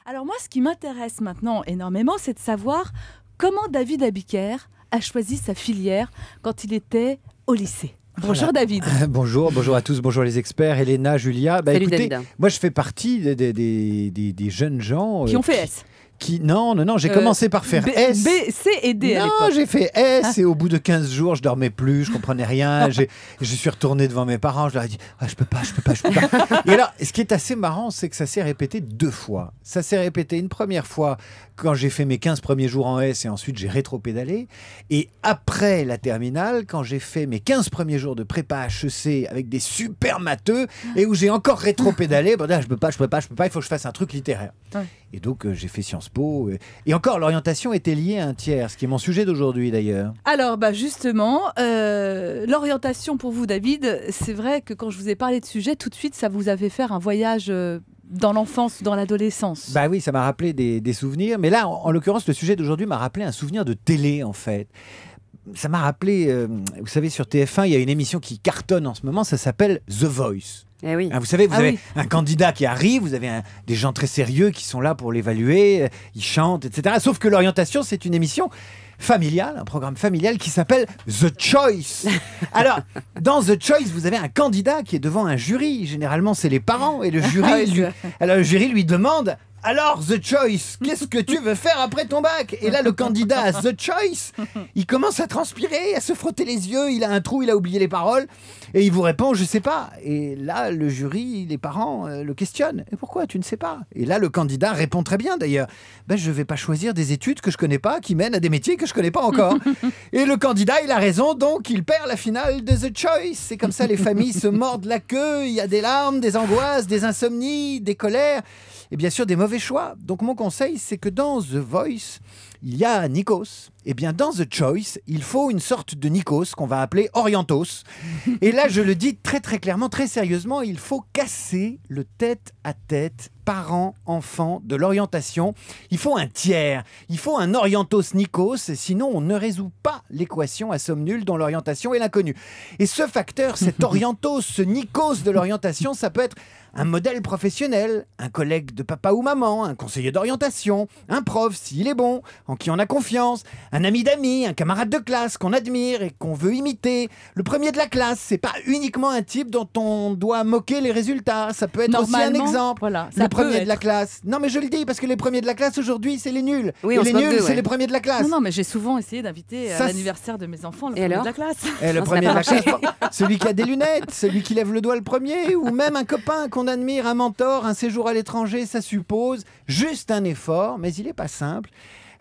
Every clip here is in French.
Alors moi, ce qui m'intéresse maintenant énormément, c'est de savoir comment David Abiker a choisi sa filière quand il était au lycée. Bonjour David. Bonjour à tous, bonjour les experts, Elena, Julia. Salut Écoutez, David. moi je fais partie des jeunes gens Qui ont fait S. Non, j'ai commencé par faire S. B, C et D à Non, l'époque. j'ai fait S et au bout de 15 jours, je dormais plus, je comprenais rien. Je suis retourné devant mes parents, je leur ai dit je peux pas. Et alors, ce qui est assez marrant, c'est que ça s'est répété 2 fois. Ça s'est répété une première fois quand j'ai fait mes 15 premiers jours en S et ensuite j'ai rétro-pédalé. Et après la terminale, quand j'ai fait mes 15 premiers jours de prépa HEC avec des super matheux et où j'ai encore rétro-pédalé, je peux pas, il faut que je fasse un truc littéraire. Ouais. Et donc, j'ai fait Sciences Po. Et encore, l'orientation était liée à un tiers, ce qui est mon sujet d'aujourd'hui d'ailleurs. Alors, justement, l'orientation pour vous, David, c'est vrai que quand je vous ai parlé de sujet, tout de suite, ça vous a fait faire un voyage dans l'enfance, dans l'adolescence. Bah oui, ça m'a rappelé des souvenirs. Mais là, en l'occurrence, le sujet d'aujourd'hui m'a rappelé un souvenir de télé, en fait. Ça m'a rappelé, vous savez, sur TF1, il y a une émission qui cartonne en ce moment, ça s'appelle The Voice. Eh oui. Vous savez, vous avez oui. un candidat qui arrive, vous avez des gens très sérieux qui sont là pour l'évaluer, ils chantent, etc. Sauf que l'orientation, c'est une émission familiale, un programme familial qui s'appelle The Choice. Alors, dans The Choice, vous avez un candidat qui est devant un jury. Généralement, c'est les parents et le jury lui demande: alors, The Choice, qu'est-ce que tu veux faire après ton bac? Et là, le candidat à The Choice, il commence à transpirer, à se frotter les yeux, il a un trou, il a oublié les paroles, et il vous répond: je sais pas. Et là, le jury, les parents le questionnent: et pourquoi tu ne sais pas? Et là, le candidat répond très bien d'ailleurs: je vais pas choisir des études que je connais pas, qui mènent à des métiers que je connais pas encore. Et le candidat, il a raison, donc il perd la finale de The Choice. C'est comme ça, les familles se mordent la queue, il y a des larmes, des angoisses, des insomnies, des colères, et bien sûr des mauvais choix. Donc mon conseil, c'est que dans The Voice, il y a Nikos. Et bien dans The Choice, il faut une sorte de Nikos qu'on va appeler Orientos. Et là, je le dis très très clairement, très sérieusement, il faut casser le tête-à-tête parents-enfants de l'orientation. Il faut un tiers, il faut un Orientos Nikos, sinon on ne résout pas l'équation à somme nulle dont l'orientation est l'inconnu. Et ce facteur, cet Orientos, ce Nikos de l'orientation, ça peut être un modèle professionnel, un collègue de papa ou maman, un conseiller d'orientation, un prof s'il est bon, en qui on a confiance, un ami d'amis, un camarade de classe qu'on admire et qu'on veut imiter. Le premier de la classe, c'est pas uniquement un type dont on doit moquer les résultats, ça peut être aussi un exemple. Voilà, le premier de la classe. Non mais je le dis parce que les premiers de la classe aujourd'hui, c'est les nuls. Oui, et on les se moque nuls, d'eux, c'est ouais. les premiers de la classe. Non, mais j'ai souvent essayé d'inviter à Ça, l'anniversaire de mes enfants le Et premier alors de la classe. Et le Non, ça premier de n'a la pas classe, celui qui a des lunettes, celui qui lève le doigt le premier, ou même un copain qu'on admire, un mentor, un séjour à l'étranger, ça suppose juste un effort, mais il n'est pas simple.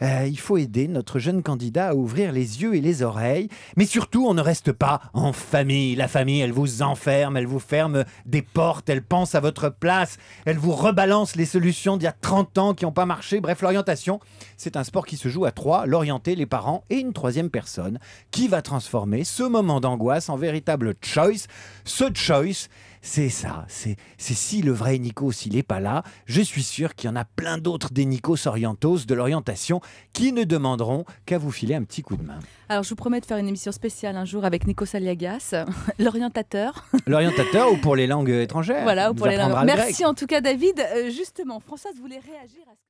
Il faut aider notre jeune candidat à ouvrir les yeux et les oreilles. Mais surtout, on ne reste pas en famille. La famille, elle vous enferme, elle vous ferme des portes, elle pense à votre place, elle vous rebalance les solutions d'il y a 30 ans qui n'ont pas marché. Bref, l'orientation, c'est un sport qui se joue à 3, l'orienté, les parents et une 3e personne qui va transformer ce moment d'angoisse en véritable choice. Ce choice, c'est ça, c'est si le vrai Nikos, s'il n'est pas là, je suis sûr qu'il y en a plein d'autres des Nikos Orientos de l'orientation qui ne demanderont qu'à vous filer un petit coup de main. Alors, je vous promets de faire une émission spéciale un jour avec Nikos Aliagas, l'orientateur. L'orientateur ou pour les langues étrangères. Voilà, ou nous pour les langues. apprendra le grec. Merci en tout cas, David. Justement, Françoise voulait réagir à ce